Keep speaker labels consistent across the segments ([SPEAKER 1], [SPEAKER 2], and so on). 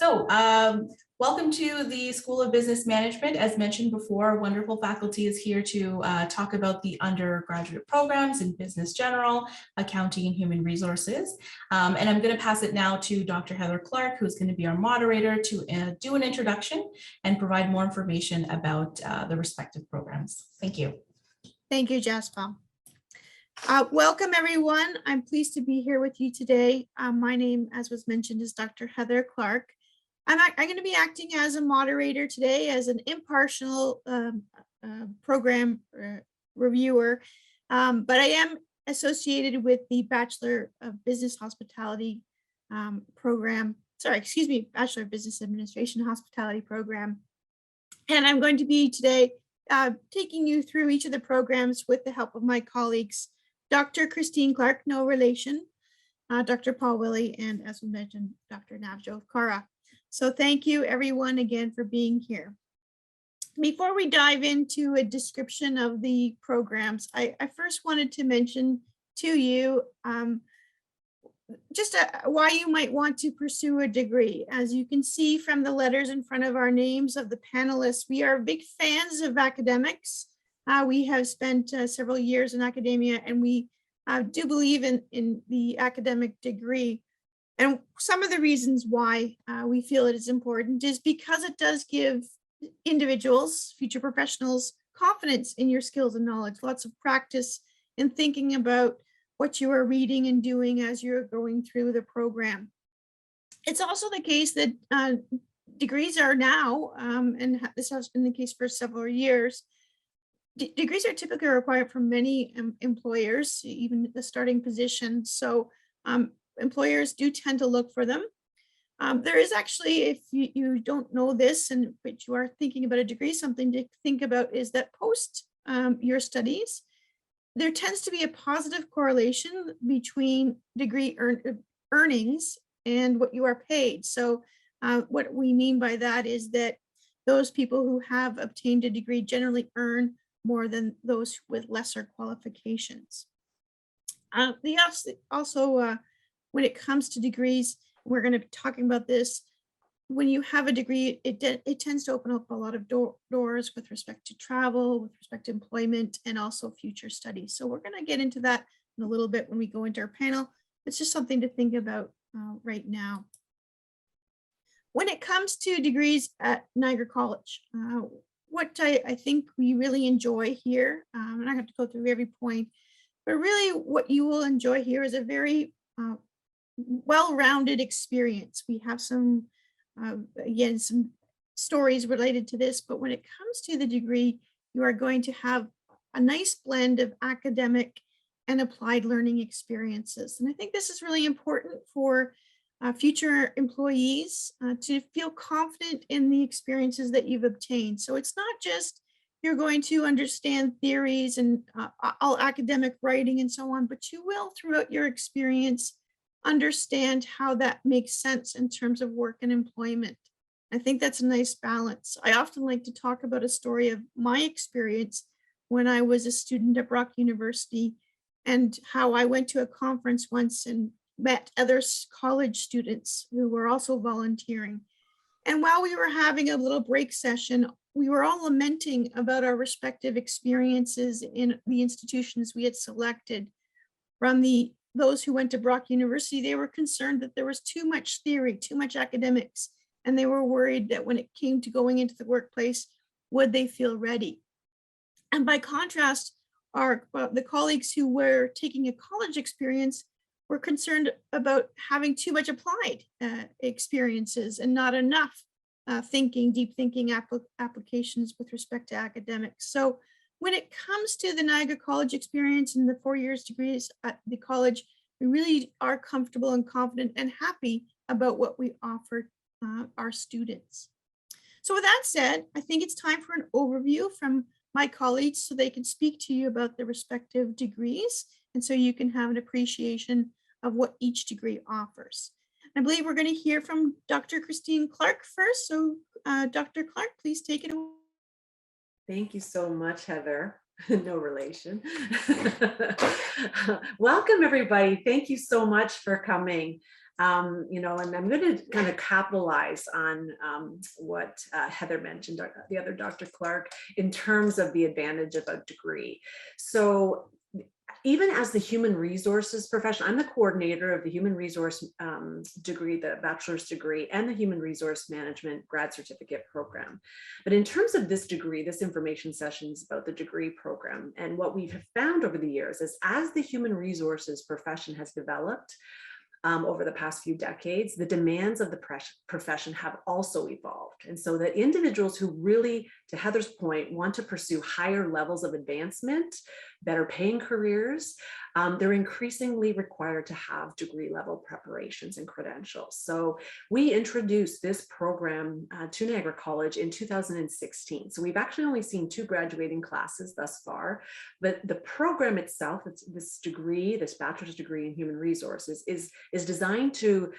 [SPEAKER 1] Welcome to the School of Business Management. As mentioned before, wonderful faculty is here to talk about the undergraduate programs in business general, accounting, and human resources. And I'm going to pass it now to Dr. Heather Clark, who's going to be our moderator, to do an introduction and provide more information about the respective programs. Thank you.
[SPEAKER 2] Thank you, Jasper. Welcome, everyone. I'm pleased to be here with you today. My name, as was mentioned, is Dr. Heather Clark. I'm going to be acting as a moderator today, as an impartial program reviewer, but I am associated with the Bachelor of Business Hospitality program. Bachelor of Business Administration Hospitality program. And I'm going to be today taking you through each of the programs with the help of my colleagues, Dr. Christine Clark, no relation, Dr. Paul Willey, and as we mentioned, Dr. Navjot Kaura. So thank you everyone again for being here. Before we dive into a description of the programs, I first wanted to mention to you why you might want to pursue a degree. As you can see from the letters in front of our names of the panelists, we are big fans of academics. We have spent several years in academia, and we do believe in the academic degree. And some of the reasons why we feel it is important is because it does give individuals, future professionals, confidence in your skills and knowledge, lots of practice in thinking about what you are reading and doing as you're going through the program. It's also the case that degrees are now, and this has been the case for several years, degrees are typically required for many employers, even the starting position. So employers do tend to look for them. There is actually, if you don't know this, but you are thinking about a degree, something to think about is that post your studies, there tends to be a positive correlation between degree earnings and what you are paid. So what we mean by that is that those people who have obtained a degree generally earn more than those with lesser qualifications. When it comes to degrees, we're going to be talking about this. When you have a degree, it tends to open up a lot of doors with respect to travel, with respect to employment, and also future studies. So we're going to get into that in a little bit when we go into our panel. It's just something to think about right now. When it comes to degrees at Niagara College, what I think we really enjoy here, and I have to go through every point, but really what you will enjoy here is a very well-rounded experience. We have some stories related to this, but when it comes to the degree, you are going to have a nice blend of academic and applied learning experiences. And I think this is really important for future employees to feel confident in the experiences that you've obtained. So it's not just you're going to understand theories and all academic writing and so on, but you will, throughout your experience, understand how that makes sense in terms of work and employment. I think that's a nice balance. I often like to talk about a story of my experience when I was a student at Brock University and how I went to a conference once and met other college students who were also volunteering. And while we were having a little break session, we were all lamenting about our respective experiences in the institutions we had selected. From those who went to Brock University, they were concerned that there was too much theory, too much academics, and they were worried that when it came to going into the workplace, would they feel ready? And by contrast, the colleagues who were taking a college experience were concerned about having too much applied experiences and not enough deep thinking applications with respect to academics. So when it comes to the Niagara College experience and the 4 years degrees at the college, we really are comfortable and confident and happy about what we offer our students. So with that said, I think it's time for an overview from my colleagues so they can speak to you about the respective degrees and so you can have an appreciation of what each degree offers. I believe we're going to hear from Dr. Christine Clark first. So Dr. Clark, please take it away.
[SPEAKER 3] Thank you so much, Heather. No relation. Welcome, everybody. Thank you so much for coming. You know, and I'm going to kind of capitalize on what Heather mentioned, the other Dr. Clark, in terms of the advantage of a degree. So even as the human resources profession, I'm the coordinator of the human resource degree, the bachelor's degree, and the human resource management grad certificate program. But in terms of this degree, this information session is about the degree program. And what we have found over the years is as the human resources profession has developed, over the past few decades, the demands of the profession have also evolved. And so that individuals who really, to Heather's point, want to pursue higher levels of advancement, better paying careers, they're increasingly required to have degree level preparations and credentials. So we introduced this program to Niagara College in 2016. So we've actually only seen 2 graduating classes thus far, but the program itself, it's this degree, this bachelor's degree in human resources is designed to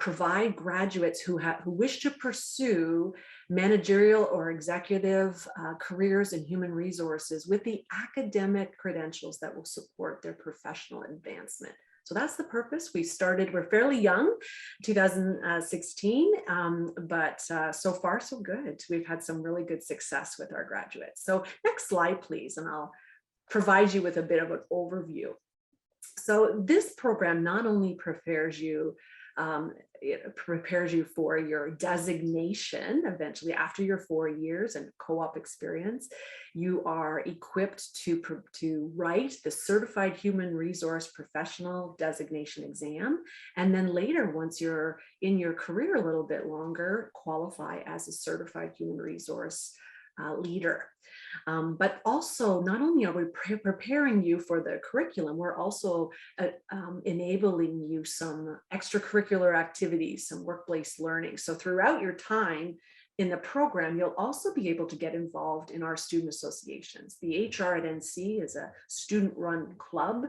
[SPEAKER 3] provide graduates who wish to pursue managerial or executive careers in human resources with the academic credentials that will support their professional advancement. So that's the purpose. We're fairly young, 2016, but so far so good. We've had some really good success with our graduates. So next slide, please, and I'll provide you with a bit of an overview. So this program not only prepares you for your designation eventually after your 4 years and co-op experience. You are equipped to write the Certified Human Resource Professional Designation exam. And then later, once you're in your career a little bit longer, qualify as a Certified Human Resource leader. But also, not only are we preparing you for the curriculum, we're also enabling you some extracurricular activities, some workplace learning. So throughout your time in the program, you'll also be able to get involved in our student associations. The HR at NC is a student-run club,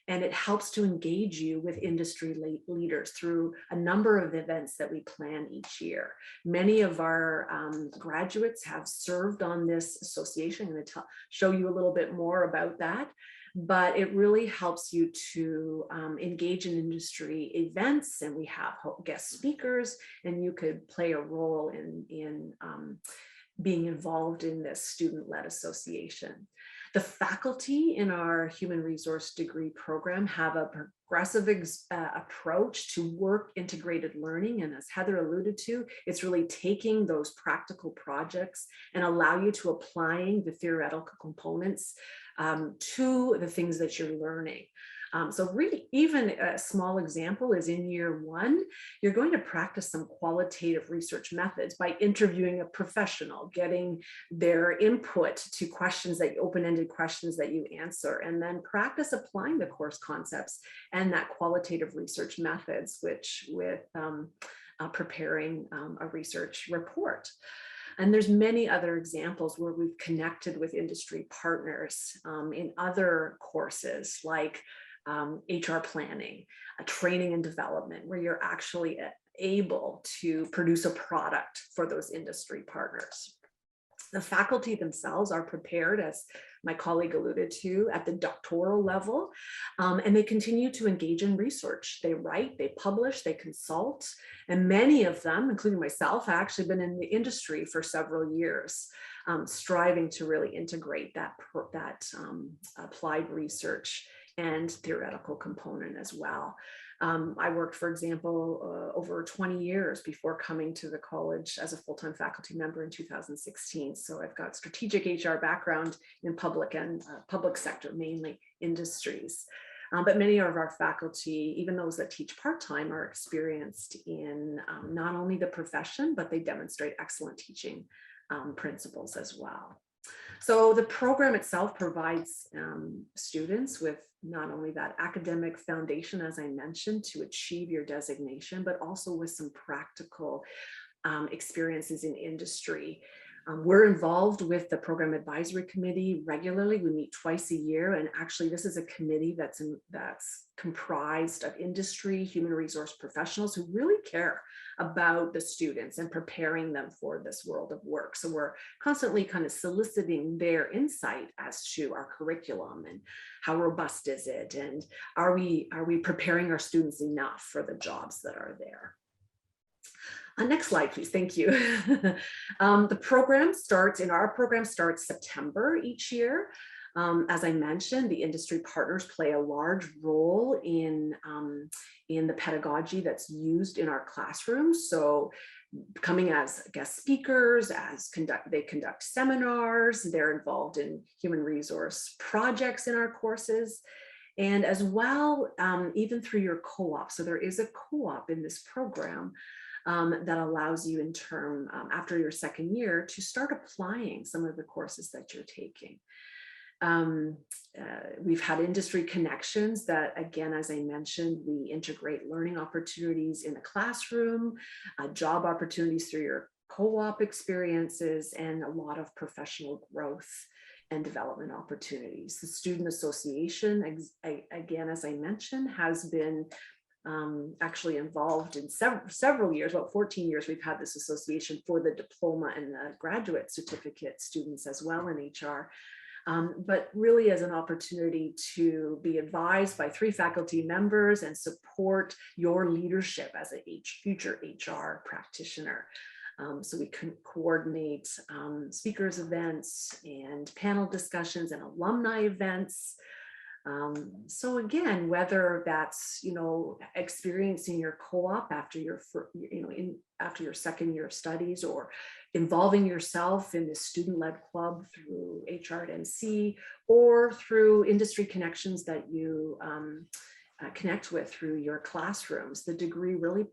[SPEAKER 3] and it helps to engage you with industry leaders through a number of events that we plan each year. Many of our graduates have served on this association. I'm going to show you a little bit more about that. But it really helps you to engage in industry events, and we have guest speakers, and you could play a role in being involved in this student-led association. The faculty in our human resource degree program have a progressive approach to work integrated learning. And as Heather alluded to, it's really taking those practical projects and allow you to applying the theoretical components to the things that you're learning. So really, even a small example is in year 1, you're going to practice some qualitative research methods by interviewing a professional, getting their input to questions open-ended questions that you answer, and then practice applying the course concepts and that qualitative research methods, with preparing a research report. And there's many other examples where we've connected with industry partners in other courses like HR planning, training and development, where you're actually able to produce a product for those industry partners. The faculty themselves are prepared, as my colleague alluded to, at the doctoral level, and they continue to engage in research. They write, they publish, they consult, and many of them, including myself, have actually been in the industry for several years, striving to really integrate that applied research and theoretical component as well. I worked, for example, over 20 years before coming to the college as a full-time faculty member in 2016. So I've got strategic HR background in public and public sector, mainly industries. But many of our faculty, even those that teach part-time, are experienced in not only the profession, but they demonstrate excellent teaching principles as well. So the program itself provides students with not only that academic foundation, as I mentioned, to achieve your designation, but also with some practical experiences in industry. We're involved with the program advisory committee regularly. We meet twice a year, and actually this is a committee that's comprised of industry, human resource professionals who really care about the students and preparing them for this world of work. So we're constantly kind of soliciting their insight as to our curriculum and how robust is it, and are we preparing our students enough for the jobs that are there. Next slide, please. Thank you. The program starts September each year. As I mentioned, the industry partners play a large role in the pedagogy that's used in our classrooms. So coming as guest speakers, they conduct seminars, they're involved in human resource projects in our courses. And as well, even through your co-op. So there is a co-op in this program that allows you after your second year to start applying some of the courses that you're taking. We've had industry connections that, again, as I mentioned, we integrate learning opportunities in the classroom, job opportunities through your co-op experiences, and a lot of professional growth and development opportunities. The Student Association, again, as I mentioned, has been actually involved in several years, about 14 years, we've had this association for the diploma and the graduate certificate students as well in HR. But really as an opportunity to be advised by 3 faculty members and support your leadership as a future HR practitioner. So we can coordinate speakers events and panel discussions and alumni events. So again, whether that's, experiencing your co-op after after your second year of studies, or involving yourself in the student-led club through HR at NC, or through industry connections that you connect with through your classrooms, the degree really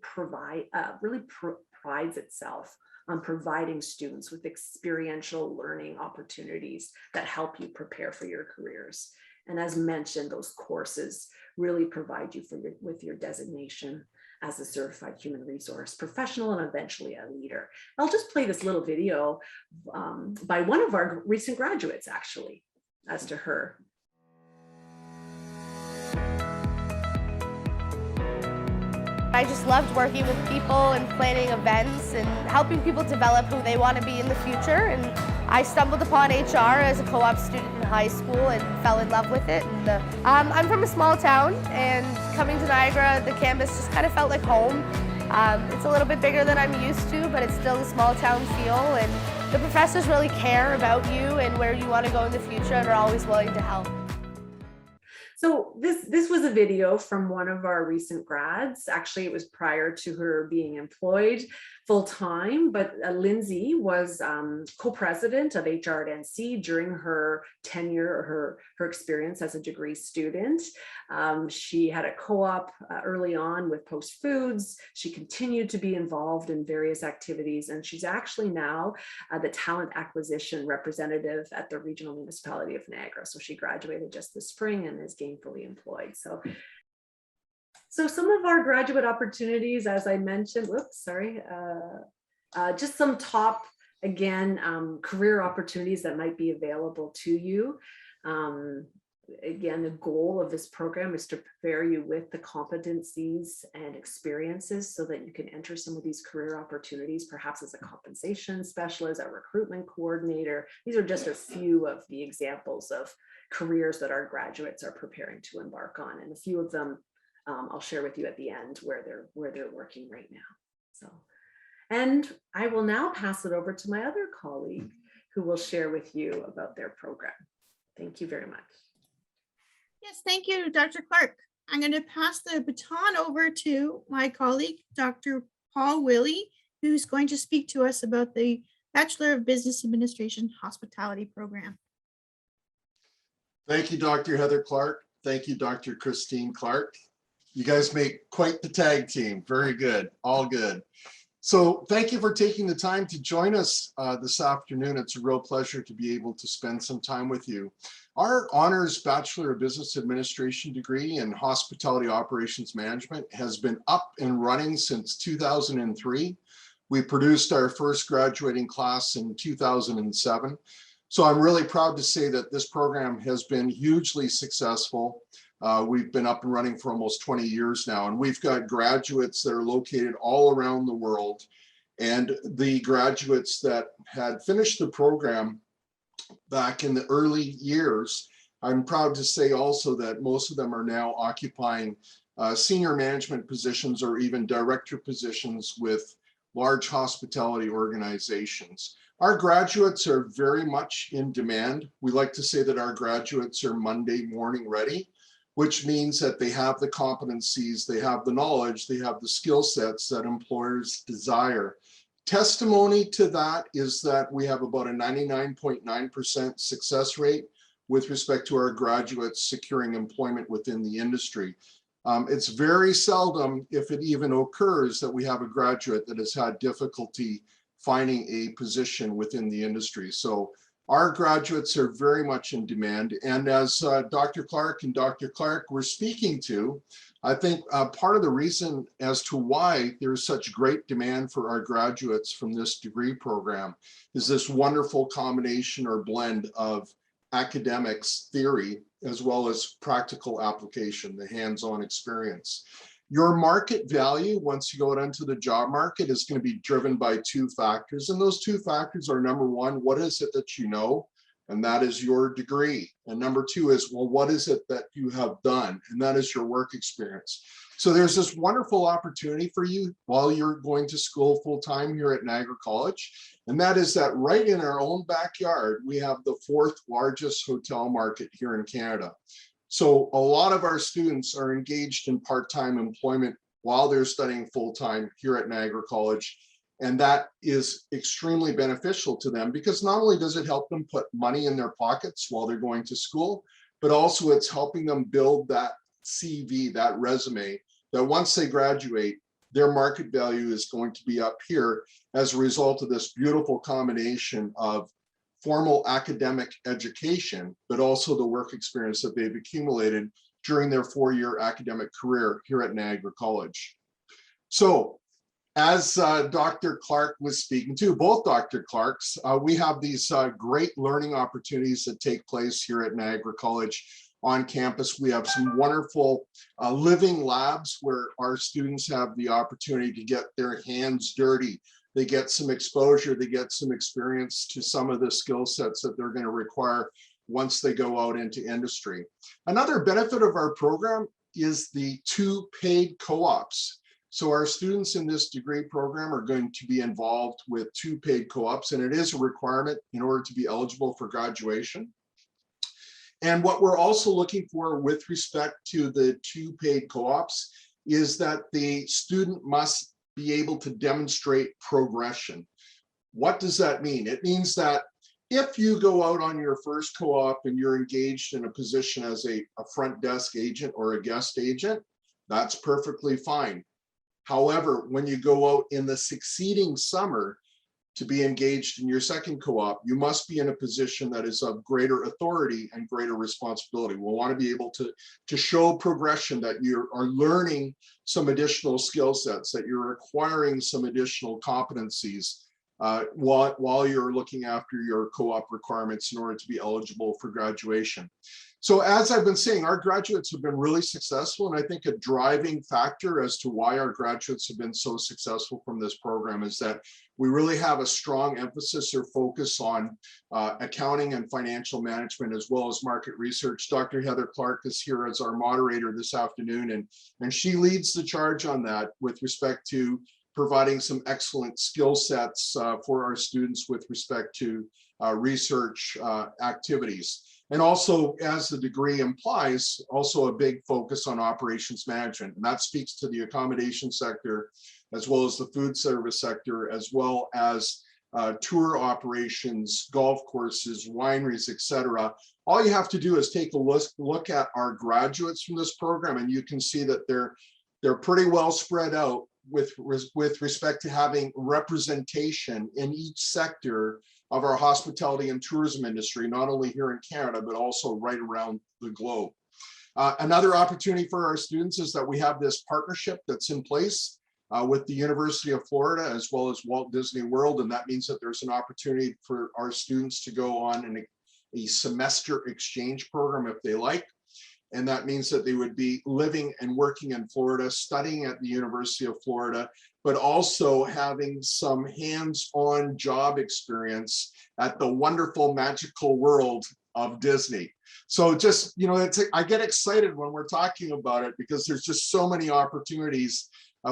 [SPEAKER 3] prides itself on providing students with experiential learning opportunities that help you prepare for your careers. And as mentioned, those courses really provide you with your designation as a certified human resource professional and eventually a leader. I'll just play this little video by one of our recent graduates, actually, as to her.
[SPEAKER 4] I just loved working with people and planning events and helping people develop who they want to be in the future. And I stumbled upon HR as a co-op student in high school and fell in love with it. And I'm from a small town, and coming to Niagara, the campus just kind of felt like home. It's a little bit bigger than I'm used to, but it's still a small town feel. And the professors really care about you and where you want to go in the future and are always willing to help.
[SPEAKER 3] So this was a video from one of our recent grads. Actually, it was prior to her being employed full-time, but Lindsay was co-president of HR at NC during her tenure, or her experience as a degree student. She had a co-op early on with Post Foods. She continued to be involved in various activities, and she's actually now the talent acquisition representative at the Regional Municipality of Niagara. So she graduated just this spring and is gainfully employed. So some of our graduate opportunities, as I mentioned, just some top, again, career opportunities that might be available to you. Again, the goal of this program is to prepare you with the competencies and experiences so that you can enter some of these career opportunities, perhaps as a compensation specialist, a recruitment coordinator. These are just a few of the examples of careers that our graduates are preparing to embark on, and a few of them I'll share with you at the end where they're working right now. And I will now pass it over to my other colleague who will share with you about their program. Thank you very much.
[SPEAKER 2] Yes, thank you, Dr. Clark. I'm going to pass the baton over to my colleague, Dr. Paul Willey, who's going to speak to us about the Bachelor of Business Administration Hospitality Program.
[SPEAKER 5] Thank you, Dr. Heather Clark. Thank you, Dr. Christine Clark. You guys make quite the tag team. Very good, all good. So thank you for taking the time to join us this afternoon. It's a real pleasure to be able to spend some time with you. Our honors Bachelor of Business Administration degree in Hospitality Operations Management has been up and running since 2003. We produced our first graduating class in 2007. So I'm really proud to say that this program has been hugely successful. We've been up and running for almost 20 years now, and we've got graduates that are located all around the world. And the graduates that had finished the program back in the early years, I'm proud to say also that most of them are now occupying senior management positions or even director positions with large hospitality organizations. Our graduates are very much in demand. We like to say that our graduates are Monday morning ready, which means that they have the competencies, they have the knowledge, they have the skill sets that employers desire. Testimony to that is that we have about a 99.9% success rate with respect to our graduates securing employment within the industry. It's very seldom, if it even occurs, that we have a graduate that has had difficulty finding a position within the industry. So our graduates are very much in demand. And as Dr. Clark and Dr. Clark were speaking to, I think part of the reason as to why there's such great demand for our graduates from this degree program is this wonderful combination or blend of academics, theory, as well as practical application, the hands-on experience. Your market value, once you go out into the job market, is going to be driven by two factors. And those two factors are, number one, what is it that you know? And that is your degree. And number two is, well, what is it that you have done? And that is your work experience. So there's this wonderful opportunity for you while you're going to school full-time here at Niagara College. And that is that right in our own backyard, we have the 4th largest hotel market here in Canada. So a lot of our students are engaged in part-time employment while they're studying full-time here at Niagara College. And that is extremely beneficial to them because not only does it help them put money in their pockets while they're going to school, but also it's helping them build that CV, that resume, that once they graduate, their market value is going to be up here as a result of this beautiful combination of formal academic education, but also the work experience that they've accumulated during their 4-year academic career here at Niagara College. So as Dr. Clark was speaking to, both Dr. Clarks, we have these great learning opportunities that take place here at Niagara College on campus. We have some wonderful living labs where our students have the opportunity to get their hands dirty. They get some exposure, they get some experience to some of the skill sets that they're going to require once they go out into industry. Another benefit of our program is the 2 paid co-ops. So our students in this degree program are going to be involved with 2 paid co-ops, and it is a requirement in order to be eligible for graduation. And what we're also looking for with respect to the 2 paid co-ops is that the student must be able to demonstrate progression. What does that mean? It means that if you go out on your first co-op and you're engaged in a position as a front desk agent or a guest agent, that's perfectly fine. However, when you go out in the succeeding summer to be engaged in your second co-op, you must be in a position that is of greater authority and greater responsibility. We'll want to be able to show progression, that you are learning some additional skill sets, that you're acquiring some additional competencies while you're looking after your co-op requirements in order to be eligible for graduation. So as I've been saying, our graduates have been really successful, and I think a driving factor as to why our graduates have been so successful from this program is that we really have a strong emphasis or focus on accounting and financial management, as well as market research. Dr. Heather Clark is here as our moderator this afternoon, and she leads the charge on that with respect to providing some excellent skill sets for our students with respect to research activities. And also, as the degree implies, also a big focus on operations management. And that speaks to the accommodation sector, as well as the food service sector, as well as tour operations, golf courses, wineries, etc. All you have to do is take a look at our graduates from this program, and you can see that they're pretty well spread out with respect to having representation in each sector of our hospitality and tourism industry, not only here in Canada, but also right around the globe. Another opportunity for our students is that we have this partnership that's in place with the University of Florida as well as Walt Disney World. And that means that there's an opportunity for our students to go on a semester exchange program if they like. And that means that they would be living and working in Florida, studying at the University of Florida, but also having some hands-on job experience at the wonderful, magical world of Disney. So just, you know, I get excited when we're talking about it because there's just so many opportunities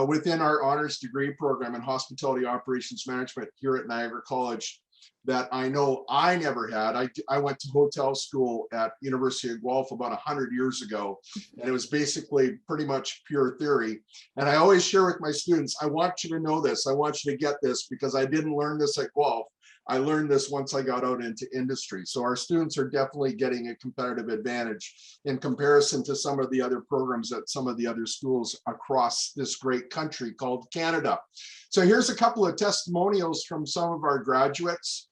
[SPEAKER 5] within our honors degree program in hospitality operations management here at Niagara College that I know I never had. I went to hotel school at University of Guelph about 100 years ago, and it was basically pretty much pure theory. And I always share with my students, I want you to know this, I want you to get this, because I didn't learn this at Guelph. I learned this once I got out into industry. So our students are definitely getting a competitive advantage in comparison to some of the other programs at some of the other schools across this great country called Canada. So here's a couple of testimonials from some of our graduates.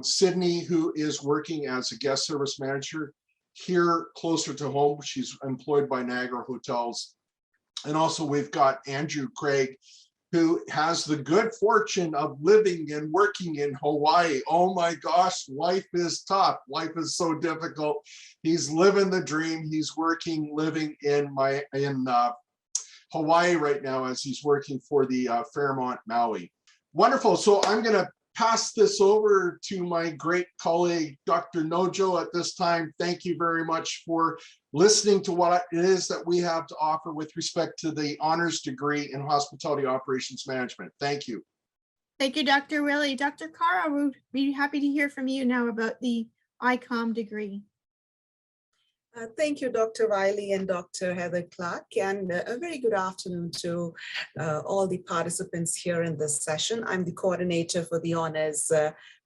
[SPEAKER 5] Sydney, who is working as a guest service manager here closer to home. She's employed by Niagara Hotels. And also we've got Andrew Craig, who has the good fortune of living and working in Hawaii. Oh my gosh, life is tough. Life is so difficult. He's living the dream. He's working, living in Hawaii right now as he's working for the Fairmont Maui. Wonderful. So I'm going to pass this over to my great colleague, Dr. Nojo, at this time. Thank you very much for listening to what it is that we have to offer with respect to the honors degree in hospitality operations management. Thank you.
[SPEAKER 2] Thank you, Dr. Willie. Dr. Cara, we'd be happy to hear from you now about the ICOM degree.
[SPEAKER 6] Thank you, Dr. Wiley and Dr. Heather Clark, and a very good afternoon to all the participants here in this session. I'm the coordinator for the honors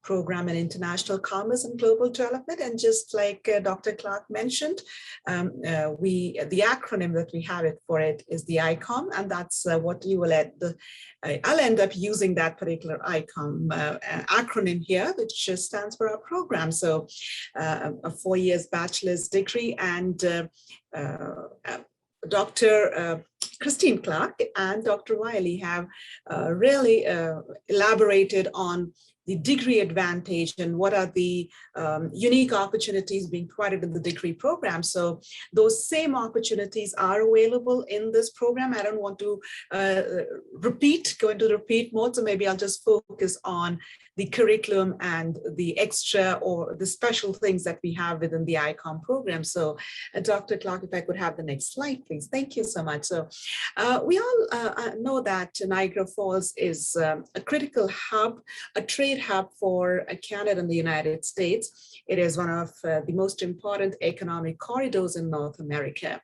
[SPEAKER 6] program in international commerce and global development, and just like Dr. Clark mentioned, the acronym that we have for it is the ICOM, and that's what you will I'll end up using that particular ICOM acronym here, which stands for our program. So a 4 years bachelor's degree, and Dr. Christine Clark and Dr. Wiley have really elaborated on the degree advantage and what are the unique opportunities being provided in the degree program. So those same opportunities are available in this program. I don't want to go into repeat mode, so maybe I'll just focus on the curriculum and the extra or the special things that we have within the ICOM program. So Dr. Clark, if I could have the next slide, please. Thank you so much. So we all know that Niagara Falls is a critical hub, a trade hub for Canada and the United States. It is one of the most important economic corridors in North America,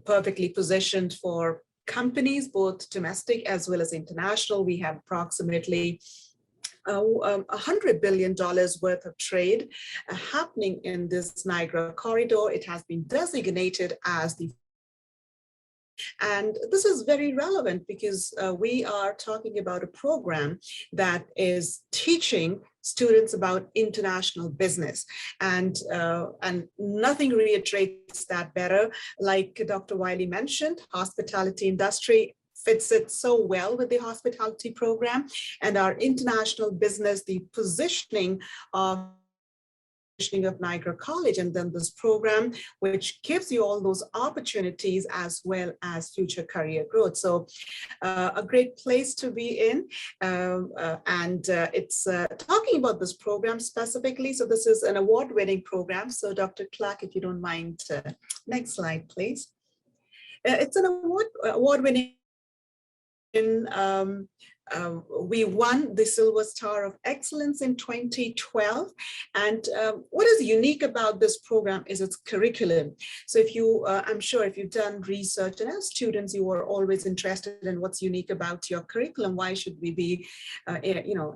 [SPEAKER 6] perfectly positioned for companies, both domestic as well as international. We have approximately $100 billion worth of trade happening in this Niagara corridor. It has been designated as the And this is very relevant because we are talking about a program that is teaching students about international business, and nothing reiterates that better. Like Dr. Wiley mentioned, hospitality industry fits it so well with the hospitality program, and our international business, the positioning of Niagara College, and then this program, which gives you all those opportunities as well as future career growth. So a great place to be in. It's talking about this program specifically. So this is an award-winning program. So Dr. Clark, if you don't mind, next slide, please. It's an award-winning. We won the Silver Star of Excellence in 2012. And what is unique about this program is its curriculum. So if you, I'm sure if you've done research, and as students, you are always interested in what's unique about your curriculum. Why should we be,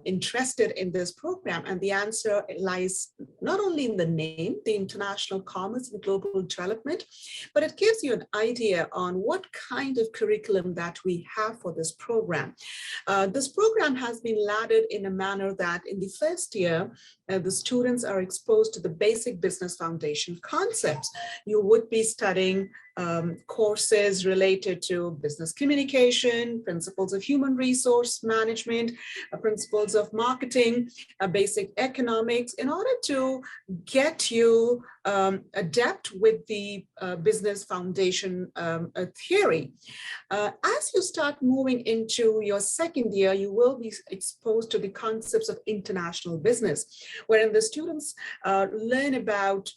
[SPEAKER 6] interested in this program? And the answer lies not only in the name, the International Commerce and Global Development, but it gives you an idea on what kind of curriculum that we have for this program. This program has been laddered in a manner that in the first year, the students are exposed to the basic business foundation concepts. You would be studying courses related to business communication, principles of human resource management, principles of marketing, basic economics, in order to get you adept with the business foundation theory. As you start moving into your second year, you will be exposed to the concepts of international business, wherein the students learn about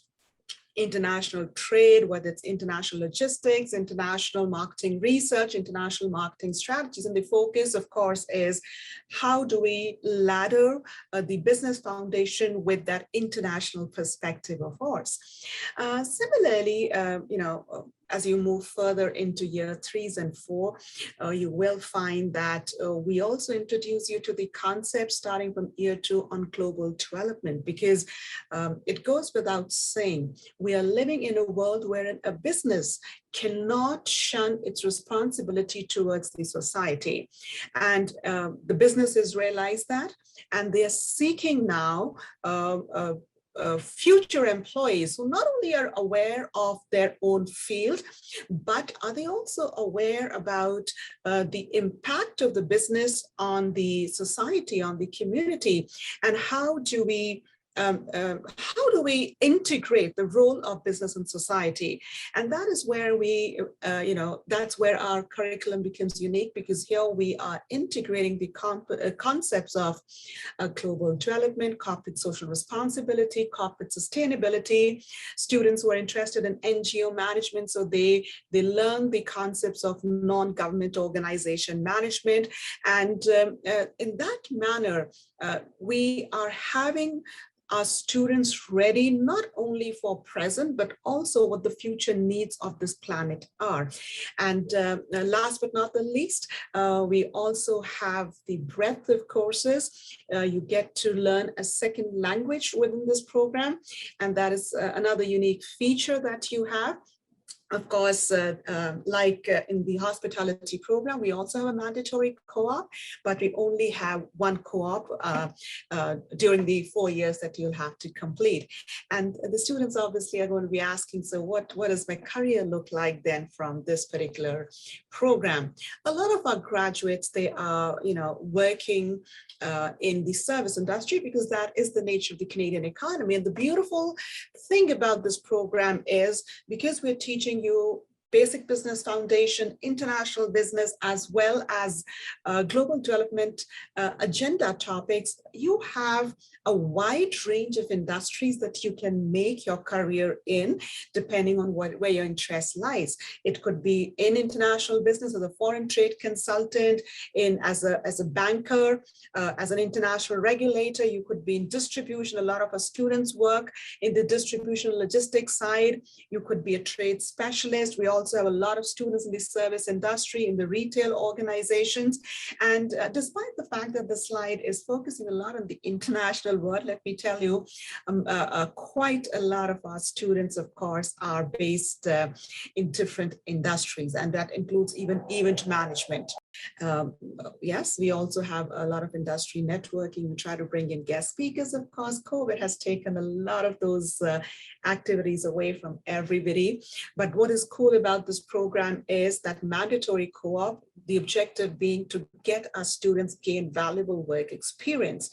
[SPEAKER 6] international trade, whether it's international logistics, international marketing research, international marketing strategies. And the focus, of course, is how do we ladder the business foundation with that international perspective of ours. Similarly, as you move further into year 3s and 4, you will find that we also introduce you to the concept starting from year 2 on global development, because it goes without saying, we are living in a world wherein a business cannot shun its responsibility towards the society. And the businesses realize that, and they're seeking now future employees who not only are aware of their own field, but are they also aware about the impact of the business on the society, on the community, and how do we integrate the role of business in society? And that is where we, that's where our curriculum becomes unique, because here we are integrating the concepts of global development, corporate social responsibility, corporate sustainability. Students who are interested in NGO management, so they learn the concepts of non-government organization management. And in that manner, we are having our students ready not only for present, but also what the future needs of this planet are. And last but not the least, we also have the breadth of courses. You get to learn a second language within this program, and that is another unique feature that you have. Of course, like in the hospitality program, we also have a mandatory co-op, but we only have one co-op during the 4 years that you'll have to complete. And the students obviously are going to be asking, so what does my career look like then from this particular program? A lot of our graduates, they are, working in the service industry, because that is the nature of the Canadian economy. And the beautiful thing about this program is, because we're teaching you basic business foundation, international business, as well as global development agenda topics, you have a wide range of industries that you can make your career in, depending on where your interest lies. It could be in international business as a foreign trade consultant, as a banker, as an international regulator. You could be in distribution. A lot of our students work in the distribution logistics side. You could be a trade specialist. We also have a lot of students in the service industry, in the retail organizations. And despite the fact that the slide is focusing a lot on the international world, let me tell you, quite a lot of our students, of course, are based in different industries, and that includes even event management. Yes, we also have a lot of industry networking. We try to bring in guest speakers. Of course, COVID has taken a lot of those activities away from everybody. But what is cool about this program is that mandatory co-op, the objective being to get our students gain valuable work experience.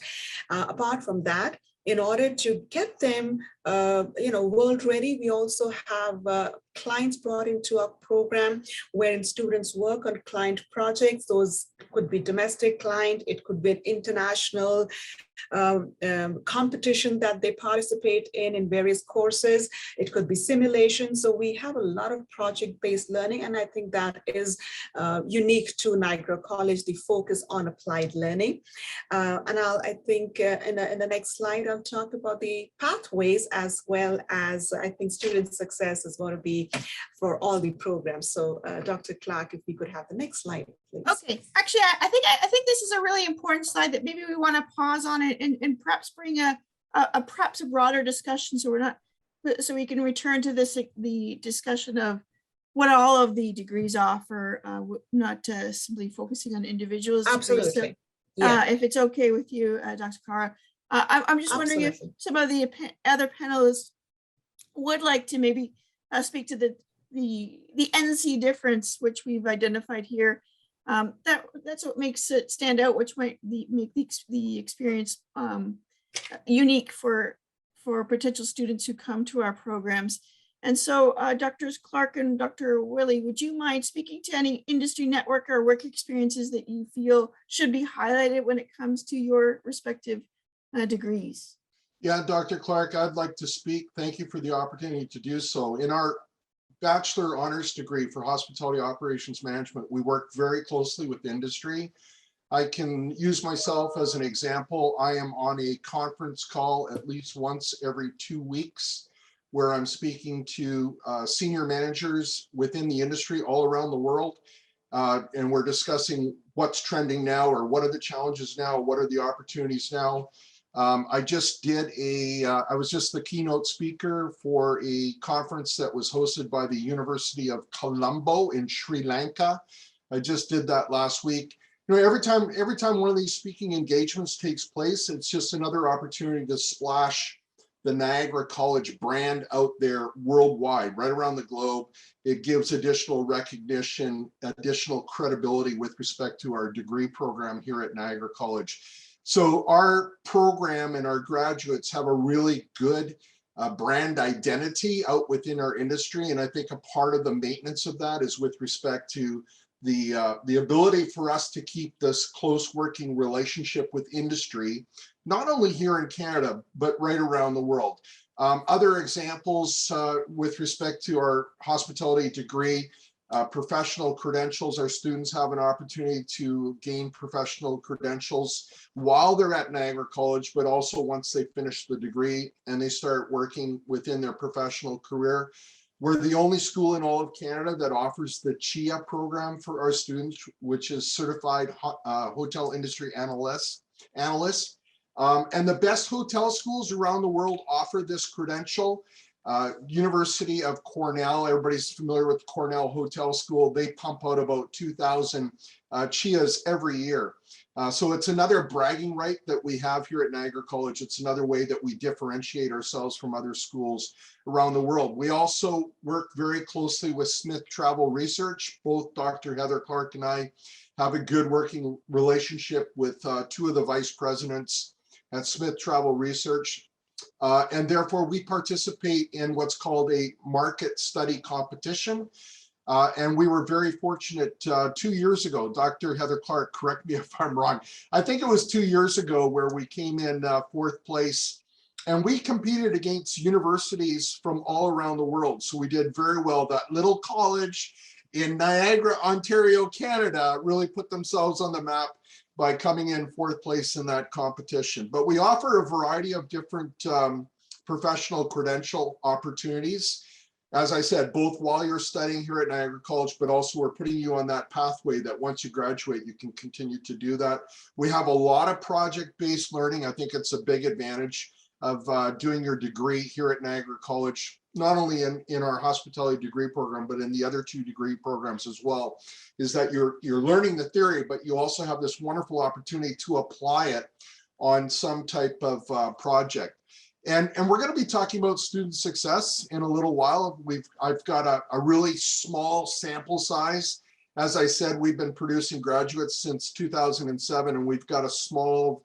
[SPEAKER 6] Apart from that, in order to get them, world ready, we also have clients brought into our program wherein students work on client projects. Those could be domestic client, it could be an international competition that they participate in various courses. It could be simulation. So we have a lot of project-based learning, and I think that is unique to Niagara College, the focus on applied learning. And I think in the next slide, I'll talk about the pathways, as well as I think student success is going to be for all the programs. So Dr. Clark, if we could have the next slide, please.
[SPEAKER 2] Okay, actually, I think this is a really important slide that maybe we want to pause on it and perhaps bring perhaps a broader discussion, so we can return to the discussion of what all of the degrees offer, not simply focusing on individuals.
[SPEAKER 6] Absolutely.
[SPEAKER 2] So,
[SPEAKER 6] yeah.
[SPEAKER 2] if it's okay with you, Dr. Kara, I'm just wondering if some of the other panelists would like to maybe speak to the NC difference, which we've identified here. That's what makes it stand out, which might make the experience unique for potential students who come to our programs. And so Drs. Clark and Dr. Willie, would you mind speaking to any industry network or work experiences that you feel should be highlighted when it comes to your respective degrees?
[SPEAKER 5] Yeah, Dr. Clark, I'd like to speak. Thank you for the opportunity to do so. In our Bachelor Honors degree for Hospitality Operations Management, we work very closely with industry. I can use myself as an example. I am on a conference call at least once every 2 weeks where I'm speaking to senior managers within the industry all around the world. And we're discussing what's trending now, or what are the challenges now, what are the opportunities now. I was just the keynote speaker for a conference that was hosted by the University of Colombo in Sri Lanka. I just did that last week. You know, every time one of these speaking engagements takes place, it's just another opportunity to splash the Niagara College brand out there worldwide, right around the globe. It gives additional recognition, additional credibility with respect to our degree program here at Niagara College. So our program and our graduates have a really good brand identity out within our industry. And I think a part of the maintenance of that is with respect to the ability for us to keep this close working relationship with industry, not only here in Canada, but right around the world. Other examples with respect to our hospitality degree, professional credentials. Our students have an opportunity to gain professional credentials while they're at Niagara College, but also once they finish the degree and they start working within their professional career. We're the only school in all of Canada that offers the CHIA program for our students, which is Certified Hotel Industry Analyst. And the best hotel schools around the world offer this credential. University of Cornell, everybody's familiar with Cornell Hotel School. They pump out about 2,000 CHIAs every year. So it's another bragging right that we have here at Niagara College. It's another way that we differentiate ourselves from other schools around the world. We also work very closely with Smith Travel Research. Both Dr. Heather Clark and I have a good working relationship with two of the vice presidents at Smith Travel Research. And therefore we participate in what's called a market study competition. And we were very fortunate 2 years ago, Dr. Heather Clark, correct me if I'm wrong. I think it was 2 years ago where we came in fourth place, and we competed against universities from all around the world. So we did very well. That little college in Niagara, Ontario, Canada really put themselves on the map by coming in fourth place in that competition. But we offer a variety of different professional credential opportunities. As I said, both while you're studying here at Niagara College, but also we're putting you on that pathway that once you graduate, you can continue to do that. We have a lot of project-based learning. I think it's a big advantage of doing your degree here at Niagara College, not only in our hospitality degree program, but in the other two degree programs as well, is that you're learning the theory, but you also have this wonderful opportunity to apply it on some type of project. And we're going to be talking about student success in a little while. I've got a really small sample size. As I said, we've been producing graduates since 2007, and we've got a small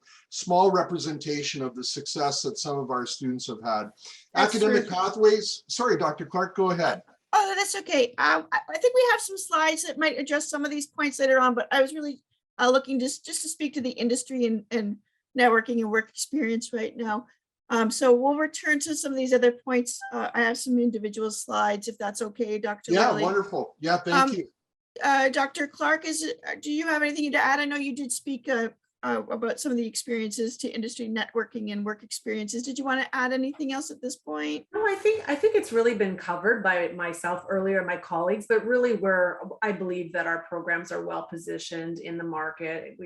[SPEAKER 5] representation of the success that some of our students have had.
[SPEAKER 2] That's
[SPEAKER 5] Academic
[SPEAKER 2] terrific.
[SPEAKER 5] pathways. Sorry, Dr. Clark, go ahead.
[SPEAKER 2] Oh, that's okay. I think we have some slides that might address some of these points later on, but I was really looking just to speak to the industry and networking and work experience right now. So we'll return to some of these other points. I have some individual slides, if that's okay, Dr.
[SPEAKER 5] Yeah,
[SPEAKER 2] Lilly.
[SPEAKER 5] wonderful. Yeah, thank you.
[SPEAKER 2] Dr. Clark, do you have anything to add? I know you did speak about some of the experiences to industry networking and work experiences. Did you want to add anything else at this point?
[SPEAKER 3] No, I think it's really been covered by myself earlier, my colleagues, but really I believe that our programs are well positioned in the market,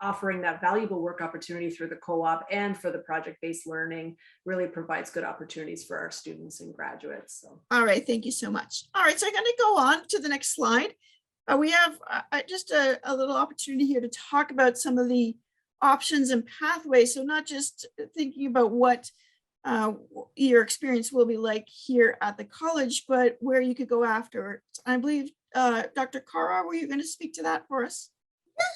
[SPEAKER 3] offering that valuable work opportunity through the co-op and for the project-based learning really provides good opportunities for our students and graduates. So.
[SPEAKER 2] All right, thank you so much. All right, so I'm going to go on to the next slide. We have just a little opportunity here to talk about some of the options and pathways. So not just thinking about what your experience will be like here at the college, but where you could go after. I believe, Dr. Kara, were you going to speak to that for us?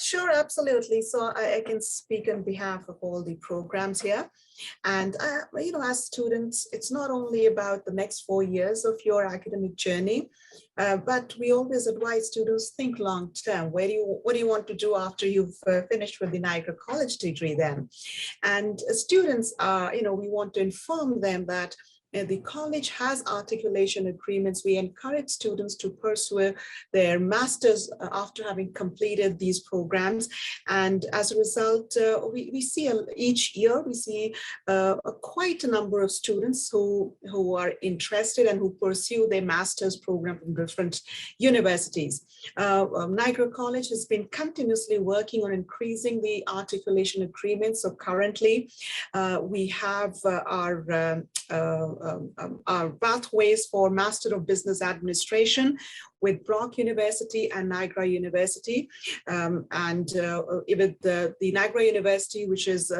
[SPEAKER 6] Sure, absolutely. So I can speak on behalf of all the programs here. And, as students, it's not only about the next 4 years of your academic journey, but we always advise students think long term. What do you want to do after you've finished with the Niagara College degree then? And students are, we want to inform them that the college has articulation agreements. We encourage students to pursue their masters after having completed these programs. And as a result, we see each year, we see quite a number of students who are interested and who pursue their master's program from different universities. Niagara College has been continuously working on increasing the articulation agreements. So currently, we have our pathways for Master of Business Administration with Brock University and Niagara University. With the Niagara University, which is,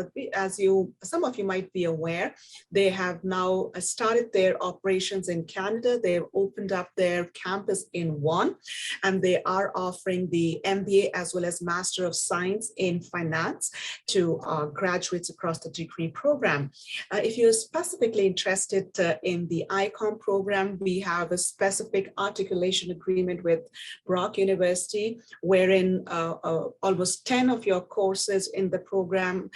[SPEAKER 6] some of you might be aware, they have now started their operations in Canada. They've opened up their campus in Vaughan, and they are offering the MBA as well as Master of Science in Finance to graduates across the degree program. If you're specifically interested in the ICOM program, we have a specific articulation agreement with Brock University, wherein almost 10 of your courses in the program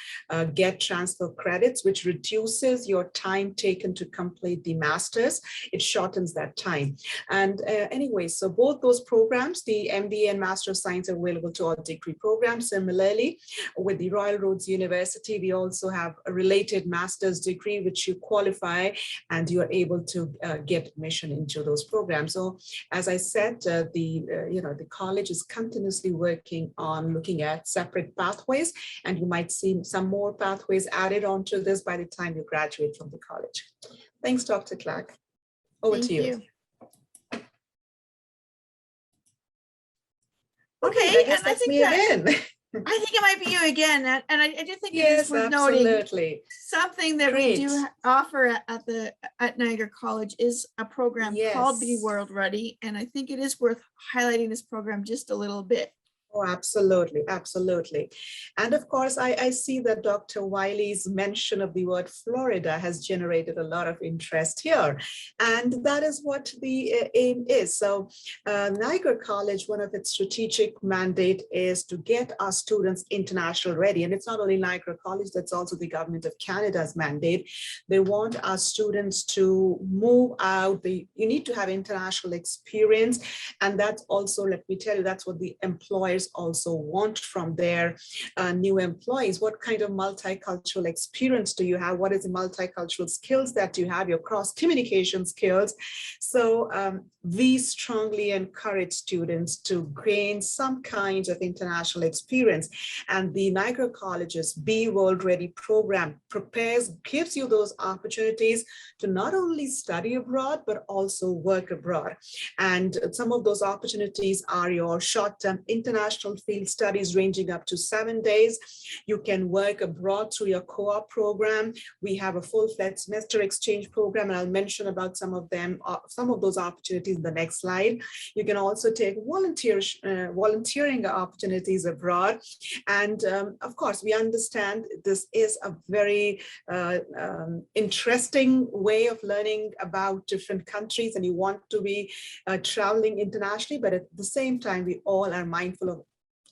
[SPEAKER 6] get transfer credits, which reduces your time taken to complete the master's. It shortens that time. And anyway, so both those programs, the MBA and Master of Science, are available to all degree programs. Similarly, with the Royal Roads University, we also have a related master's degree, which you qualify and you are able to get admission into those programs. So as I said, the college is continuously working on looking at separate pathways, and you might see some more pathways added onto this by the time you graduate from the college. Thanks, Dr. Clark. Over to you. Okay, I guess that's me again.
[SPEAKER 2] I think it might be you again, and I do think it
[SPEAKER 6] Yes,
[SPEAKER 2] is worth
[SPEAKER 6] absolutely.
[SPEAKER 2] noting something that we do offer at Niagara College is a program called Be World Ready, and I think it is worth highlighting this program just a little bit.
[SPEAKER 6] Oh, absolutely, absolutely. And of course, I see that Dr. Wiley's mention of the word Florida has generated a lot of interest here. And that is what the aim is. So Niagara College, one of its strategic mandate is to get our students international ready. And it's not only Niagara College, that's also the Government of Canada's mandate. They want our students to move out. You need to have international experience. And that's also, let me tell you, that's what the employers also want from their new employees. What kind of multicultural experience do you have? What is the multicultural skills that you have, your cross-communication skills? So we strongly encourage students to gain some kinds of international experience. And the Niagara College's Be World Ready program gives you those opportunities to not only study abroad, but also work abroad. And some of those opportunities are your short-term international field studies ranging up to 7 days. You can work abroad through your co-op program. We have a full-fledged semester exchange program, and I'll mention about some of them, some of those opportunities in the next slide. You can also take volunteering opportunities abroad. And of course, we understand this is a very interesting way of learning about different countries, and you want to be traveling internationally, but at the same time, we all are mindful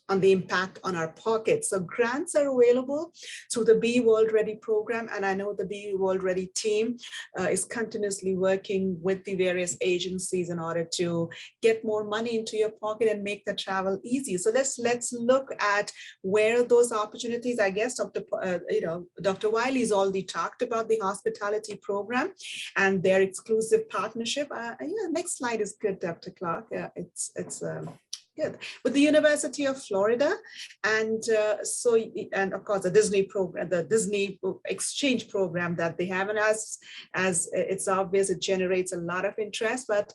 [SPEAKER 6] on the impact on our pockets. So grants are available through the Be World Ready program. And I know the Be World Ready team is continuously working with the various agencies in order to get more money into your pocket and make the travel easy. So let's look at where those opportunities, I guess, Dr. Wiley's already talked about the hospitality program and their exclusive partnership. Next slide is good, Dr. Clark. Good. With the University of Florida, and and of course the Disney program, the Disney exchange program that they have, and as it's obvious, it generates a lot of interest. But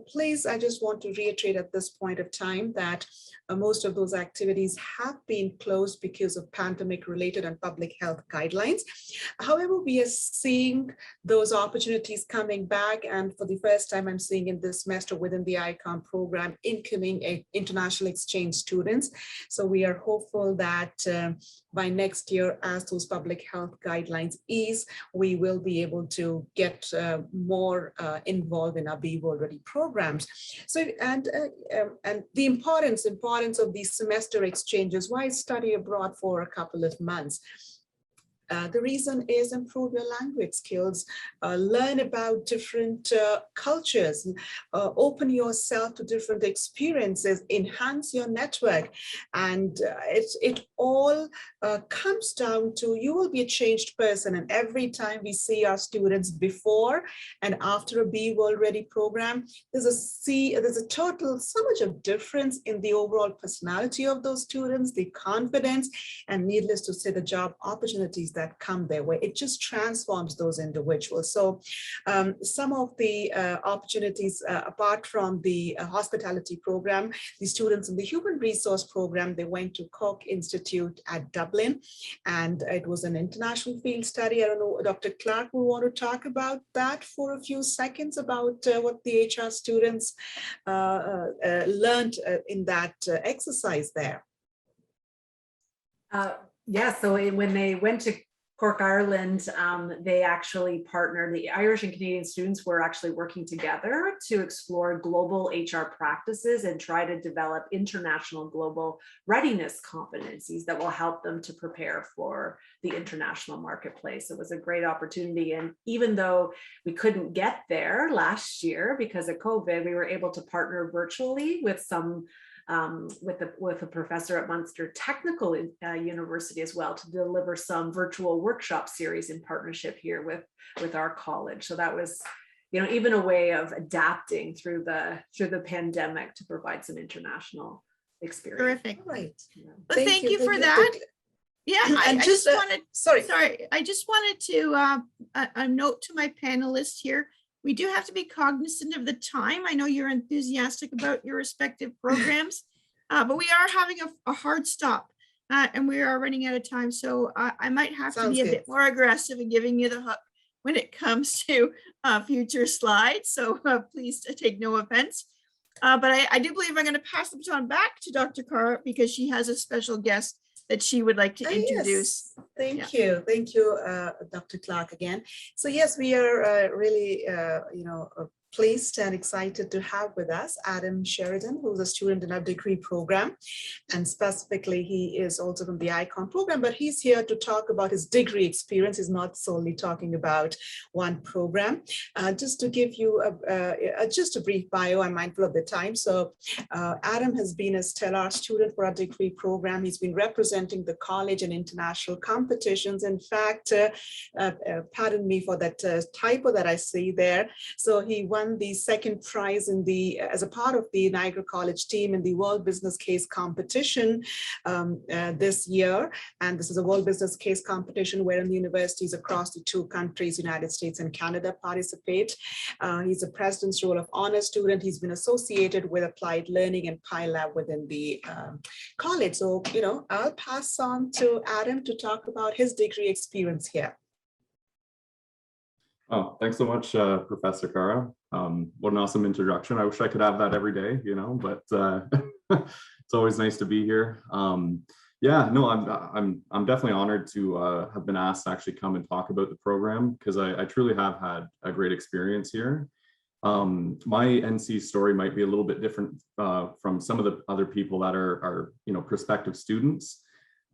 [SPEAKER 6] please, I just want to reiterate at this point of time that most of those activities have been closed because of pandemic-related and public health guidelines. However, we are seeing those opportunities coming back, and for the first time, I'm seeing in this semester within the ICON program incoming international exchange students. So we are hopeful that by next year, as those public health guidelines ease, we will be able to get more involved in our Be World Ready programs. So and the importance of these semester exchanges, why study abroad for a couple of months? The reason is improve your language skills, learn about different cultures, open yourself to different experiences, enhance your network. And it all comes down to you will be a changed person. And every time we see our students before and after a Be World Ready program, there's a total, so much of difference in the overall personality of those students, the confidence, and needless to say, the job opportunities that come their way. It just transforms those individuals. So some of the opportunities, apart from the hospitality program, the students in the human resource program, they went to Koch Institute at Dublin, and it was an international field study. I don't know, Dr. Clark will want to talk about that for a few seconds about what the HR students learned in that exercise there.
[SPEAKER 3] Yeah, so when they went to Cork, Ireland, they actually partnered, the Irish and Canadian students were actually working together to explore global HR practices and try to develop international global readiness competencies that will help them to prepare for the international marketplace. It was a great opportunity. And even though we couldn't get there last year because of COVID, we were able to partner virtually with some with a professor at Munster Technical University as well to deliver some virtual workshop series in partnership here with our college. So that was, you know, even a way of adapting through the pandemic to provide some international experience.
[SPEAKER 2] Terrific.
[SPEAKER 6] Right.
[SPEAKER 3] Yeah.
[SPEAKER 2] Well, thank you for that. Yeah, I just wanted,
[SPEAKER 6] sorry,
[SPEAKER 2] I just wanted to a note to my panelists here. We do have to be cognizant of the time. I know you're enthusiastic about your respective programs, but we are having a hard stop and we are running out of time. So I might have to be a bit more aggressive in giving you the hook when it comes to future slides. So please take no offense. But I do believe I'm going to pass the baton back to Dr. Carr because she has a special guest that she would like to introduce.
[SPEAKER 6] Yes. Thank you, Dr. Clark again. So yes, we are really, pleased and excited to have with us Adam Sheridan, who's a student in our degree program. And specifically, he is also from the ICON program, but he's here to talk about his degree experience. He's not solely talking about one program. Just to give you just a brief bio, I'm mindful of the time. So Adam has been a stellar student for our degree program. He's been representing the college in international competitions. In fact, pardon me for that typo that I see there. So he won the second prize in the as a part of the Niagara College team in the World Business Case competition this year. And this is a World Business Case competition wherein universities across the two countries, United States and Canada, participate. He's a President's Role of Honor student. He's been associated with applied learning and PyLab within the college. So, I'll pass on to Adam to talk about his degree experience here.
[SPEAKER 7] Oh, thanks so much, Professor Kara. What an awesome introduction. I wish I could have that every day, but it's always nice to be here. Yeah, no, I'm definitely honored to have been asked to actually come and talk about the program because I truly have had a great experience here. My NC story might be a little bit different from some of the other people that are prospective students.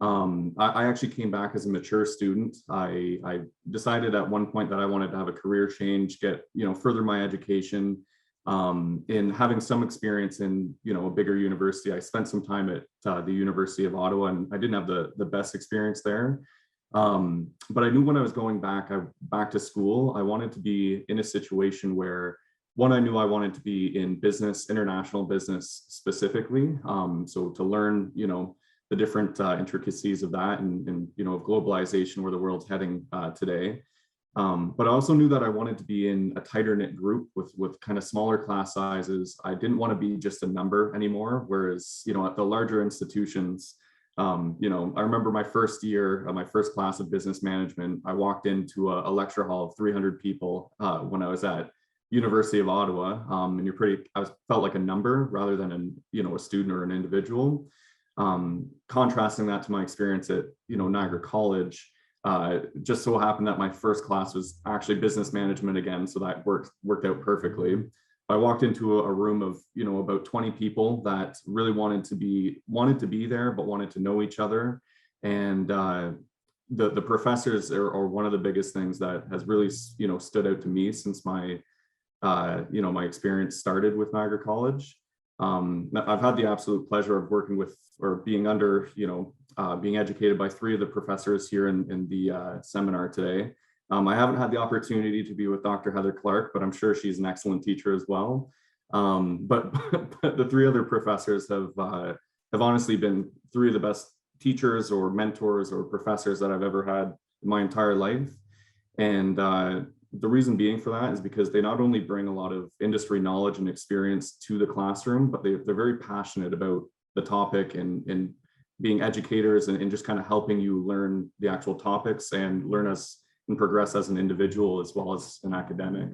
[SPEAKER 7] I actually came back as a mature student. I decided at one point that I wanted to have a career change, get, further my education, in having some experience in, a bigger university. I spent some time at the University of Ottawa and I didn't have the best experience there. But I knew when I was going back to school, I wanted to be in a situation where one, I knew I wanted to be in business, international business specifically. So to learn, the different intricacies of that and of globalization, where the world's heading today. But I also knew that I wanted to be in a tighter knit group with kind of smaller class sizes. I didn't want to be just a number anymore. Whereas, at the larger institutions, I remember my first year, my first class of business management, I walked into a lecture hall of 300 people when I was at University of Ottawa, and I felt like a number rather than a student or an individual. Contrasting that to my experience at Niagara College, just so happened that my first class was actually business management again, so that worked out perfectly. I walked into a room of about 20 people that really wanted to be there, but wanted to know each other. And the professors are one of the biggest things that has really stood out to me since my my experience started with Niagara College. I've had the absolute pleasure of working with or being under being educated by 3 of the professors here in the seminar today. I haven't had the opportunity to be with Dr. Heather Clark, but I'm sure she's an excellent teacher as well. But the 3 other professors have honestly been 3 of the best teachers or mentors or professors that I've ever had in my entire life. And the reason being for that is because they not only bring a lot of industry knowledge and experience to the classroom, but they're very passionate about the topic and being educators and just kind of helping you learn the actual topics and learn and progress as an individual as well as an academic.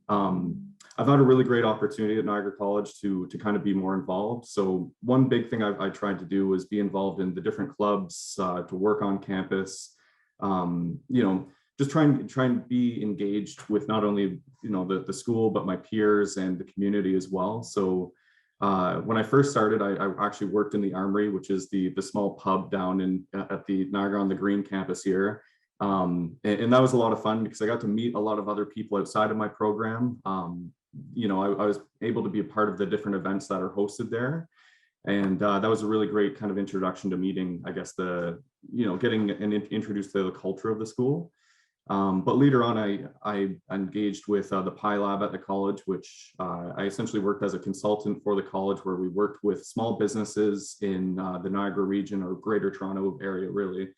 [SPEAKER 7] I've had a really great opportunity at Niagara College to kind of be more involved. So one big thing I tried to do was be involved in the different clubs, to work on campus, just trying to be engaged with not only the school, but my peers and the community as well. So when I first started, I actually worked in the Armory, which is the small pub down at the Niagara on the Green campus here. And that was a lot of fun because I got to meet a lot of other people outside of my program. I was able to be a part of the different events that are hosted there. And that was a really great kind of introduction to meeting, I guess, getting introduced to the culture of the school. But later on, I engaged with the Pi Lab at the college, which I essentially worked as a consultant for the college, where we worked with small businesses in the Niagara region or Greater Toronto area, really.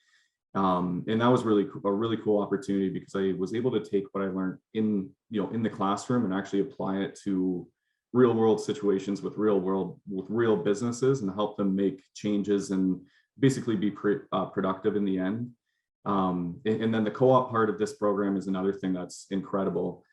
[SPEAKER 7] And that was a really cool opportunity because I was able to take what I learned in the classroom and actually apply it to real world situations with real businesses and help them make changes and basically be productive in the end. And then the co-op part of this program is another thing that's incredible.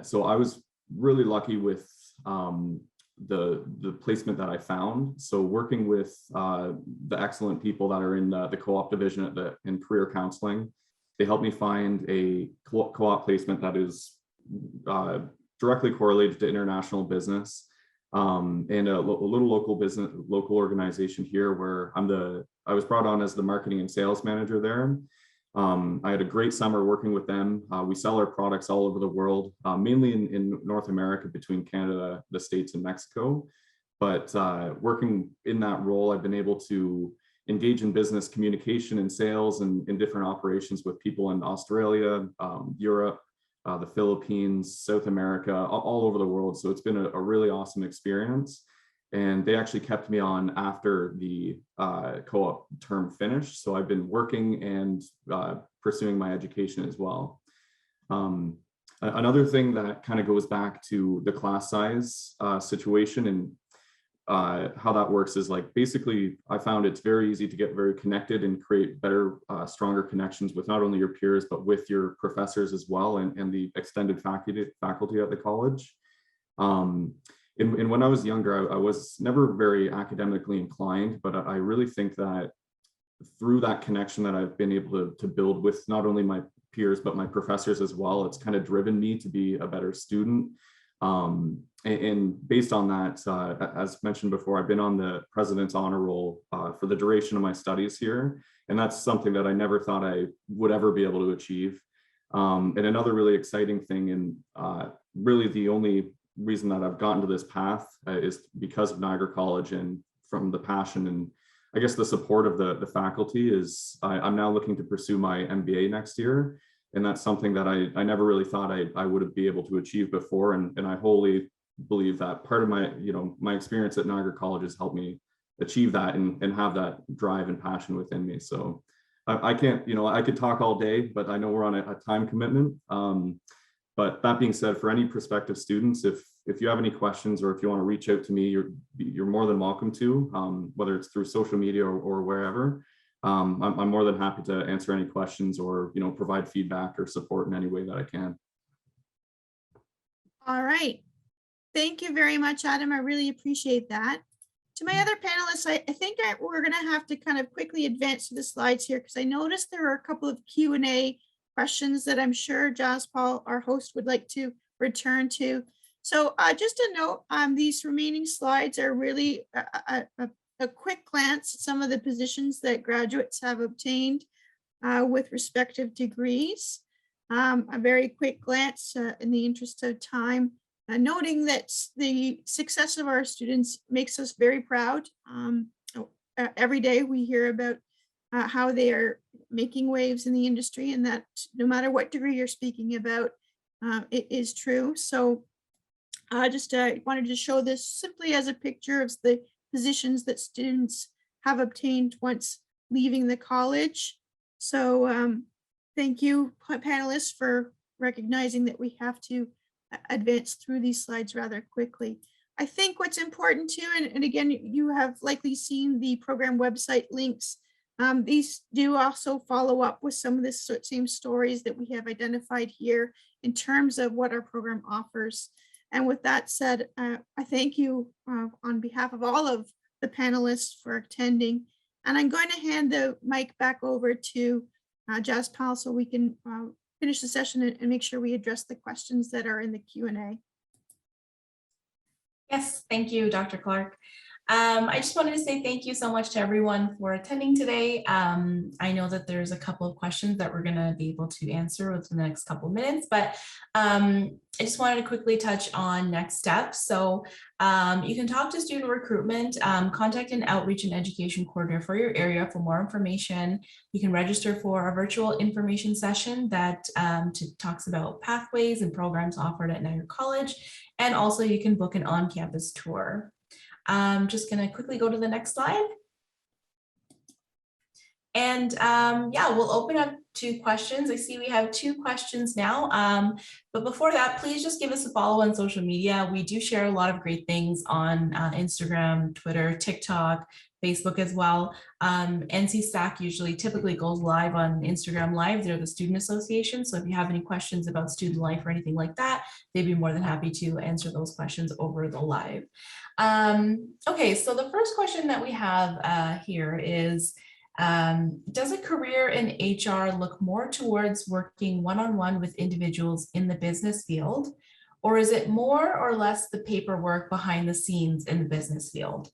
[SPEAKER 7] So I was really lucky with the placement that I found. So working with the excellent people that are in the co-op division in career counseling, they helped me find a co-op placement that is directly correlated to international business, and a little local organization here where I was brought on as the marketing and sales manager there. I had a great summer working with them. We sell our products all over the world, mainly in North America, between Canada, the States, and Mexico. But working in that role, I've been able to engage in business communication and sales and in different operations with people in Australia, Europe, the Philippines, South America, all over the world. So it's been a really awesome experience. And they actually kept me on after the co-op term finished. So I've been working and pursuing my education as well. Another thing that kind of goes back to the class size situation and how that works is, like, basically I found it's very easy to get very connected and create better, stronger connections with not only your peers, but with your professors as well, and the extended faculty at the college. And when I was younger, I was never very academically inclined, but I really think that through that connection that I've been able to build with not only my peers, but my professors as well, it's kind of driven me to be a better student. And based on that, as mentioned before, I've been on the President's Honor Roll for the duration of my studies here. And that's something that I never thought I would ever be able to achieve. And another really exciting thing, and really the only reason that I've gotten to this path is because of Niagara College, and from the passion and I guess the support of the faculty, is I'm now looking to pursue my MBA next year. And that's something that I never really thought I would be able to achieve before. And I wholly believe that part of my, my experience at Niagara College has helped me achieve that and have that drive and passion within me. So I can't, I could talk all day, but I know we're on a time commitment. But that being said, for any prospective students, if you have any questions or if you want to reach out to me, you're more than welcome to, whether it's through social media or wherever. I'm more than happy to answer any questions or, provide feedback or support in any way that I can.
[SPEAKER 2] All right. Thank you very much, Adam. I really appreciate that. To my other panelists, I think we're going to have to kind of quickly advance to the slides here because I noticed there are a couple of Q&A questions that I'm sure Jaspal, our host, would like to return to. So just a note, these remaining slides are really a quick glance at some of the positions that graduates have obtained with respective degrees. A very quick glance in the interest of time, noting that the success of our students makes us very proud. Every day we hear about how they are making waves in the industry, and that no matter what degree you're speaking about, it is true. So I just wanted to show this simply as a picture of the positions that students have obtained once leaving the college. So thank you, panelists, for recognizing that we have to advance through these slides rather quickly. I think what's important too, and again, you have likely seen the program website links. These do also follow up with some of the same stories that we have identified here in terms of what our program offers. And with that said, I thank you on behalf of all of the panelists for attending. And I'm going to hand the mic back over to Jaspal so we can finish the session and make sure we address the questions that are in the Q&A.
[SPEAKER 1] Yes, thank you, Dr. Clark. I just wanted to say thank you so much to everyone for attending today. I know that there's a couple of questions that we're going to be able to answer within the next couple of minutes, but I just wanted to quickly touch on next steps. So you can talk to student recruitment, contact an outreach and education coordinator for your area for more information. You can register for a virtual information session that talks about pathways and programs offered at Niagara College. And also you can book an on-campus tour. I'm just going to quickly go to the next slide. And yeah, we'll open up to questions. I see we have 2 questions now. But before that, please just give us a follow on social media. We do share a lot of great things on Instagram, Twitter, TikTok, Facebook as well. NC SAC typically goes live on Instagram Live. They're the student association. So if you have any questions about student life or anything like that, they'd be more than happy to answer those questions over the live. Okay, so the first question that we have here is, does a career in HR look more towards working one-on-one with individuals in the business field, or is it more or less the paperwork behind the scenes in the business field?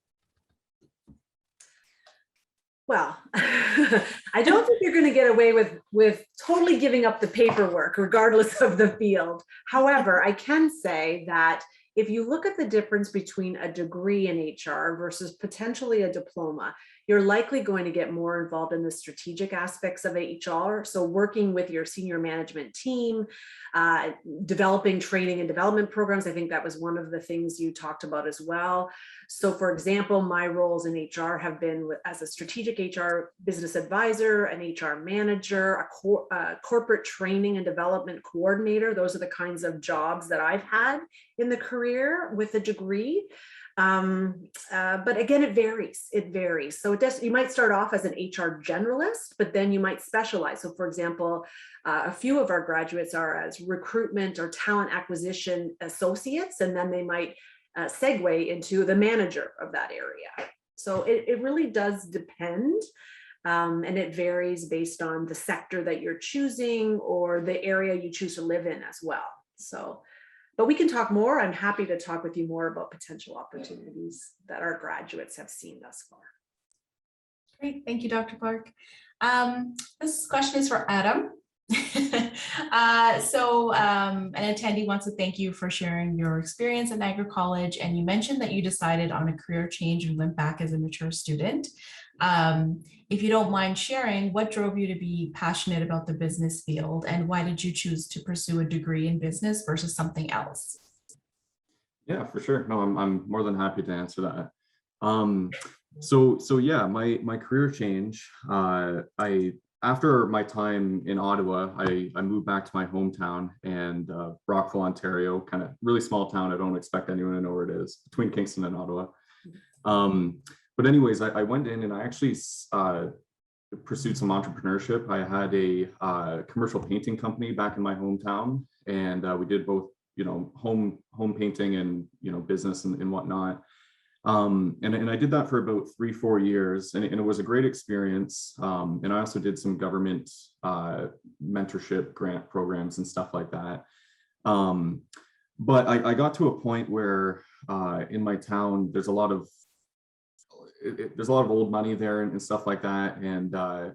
[SPEAKER 3] Well, I don't think you're going to get away with totally giving up the paperwork, regardless of the field. However, I can say that if you look at the difference between a degree in HR versus potentially a diploma, you're likely going to get more involved in the strategic aspects of HR. So working with your senior management team, developing training and development programs. I think that was one of the things you talked about as well. So for example, my roles in HR have been as a strategic HR business advisor, an HR manager, a corporate training and development coordinator. Those are the kinds of jobs that I've had in the career with a degree. But again, it varies. So you might start off as an HR generalist, but then you might specialize. So for example, a few of our graduates are as recruitment or talent acquisition associates, and then they might segue into the manager of that area. So it really does depend. And it varies based on the sector that you're choosing or the area you choose to live in as well. So, but we can talk more. I'm happy to talk with you more about potential opportunities that our graduates have seen thus far.
[SPEAKER 1] Great, thank you, Dr. Clark. This question is for Adam. An attendee wants to thank you for sharing your experience at Niagara College, and you mentioned that you decided on a career change and went back as a mature student. If you don't mind sharing, what drove you to be passionate about the business field, and why did you choose to pursue a degree in business versus something else?
[SPEAKER 7] Yeah, for sure. No, I'm more than happy to answer that. So yeah, my career change. After my time in Ottawa, I moved back to my hometown and Brockville, Ontario, kind of really small town. I don't expect anyone to know where it is, between Kingston and Ottawa. But anyways, I went in and I actually pursued some entrepreneurship. I had a commercial painting company back in my hometown, and we did both, home painting and business and whatnot. And I did that for about 3-4 years, and it was a great experience. And I also did some government mentorship grant programs and stuff like that. But I got to a point where in my town there's a lot of old money there and stuff like that. And I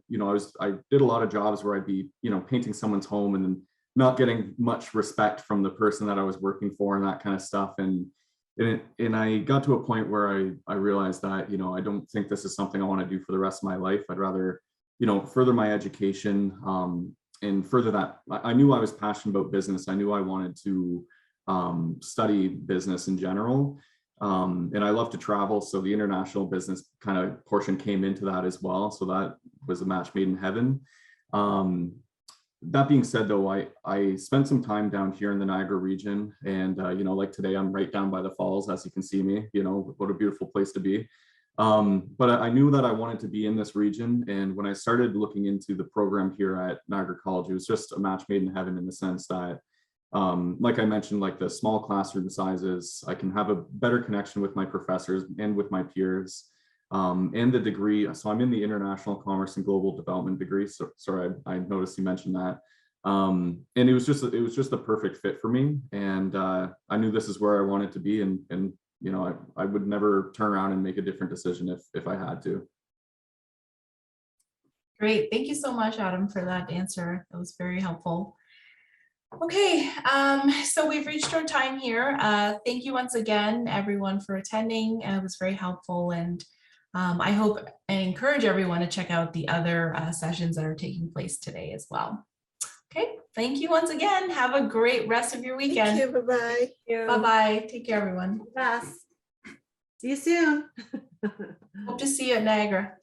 [SPEAKER 7] did a lot of jobs where I'd be painting someone's home and then not getting much respect from the person that I was working for and that kind of stuff. And I got to a point where I realized that I don't think this is something I want to do for the rest of my life. I'd rather further my education and further that. I knew I was passionate about business. I knew I wanted to study business in general. And I love to travel, so the international business kind of portion came into that as well. So that was a match made in heaven. That being said, though, I spent some time down here in the Niagara region, and like today, I'm right down by the falls, as you can see me. What a beautiful place to be. But I knew that I wanted to be in this region, and when I started looking into the program here at Niagara College, it was just a match made in heaven in the sense that, like I mentioned, like the small classroom sizes, I can have a better connection with my professors and with my peers. And the degree, so I'm in the International Commerce and Global Development degree. So sorry, I noticed you mentioned that. And it was just the perfect fit for me. And I knew this is where I wanted to be. And I would never turn around and make a different decision if I had to.
[SPEAKER 1] Great. Thank you so much, Adam, for that answer. That was very helpful. Okay, so we've reached our time here. Thank you once again, everyone, for attending. It was very helpful, and I hope and encourage everyone to check out the other sessions that are taking place today as well. Okay, thank you once again. Have a great rest of your weekend.
[SPEAKER 6] Thank you. Bye-bye.
[SPEAKER 1] Bye-bye. Take care, everyone.
[SPEAKER 3] Yes. See you soon.
[SPEAKER 1] Hope to see you at Niagara.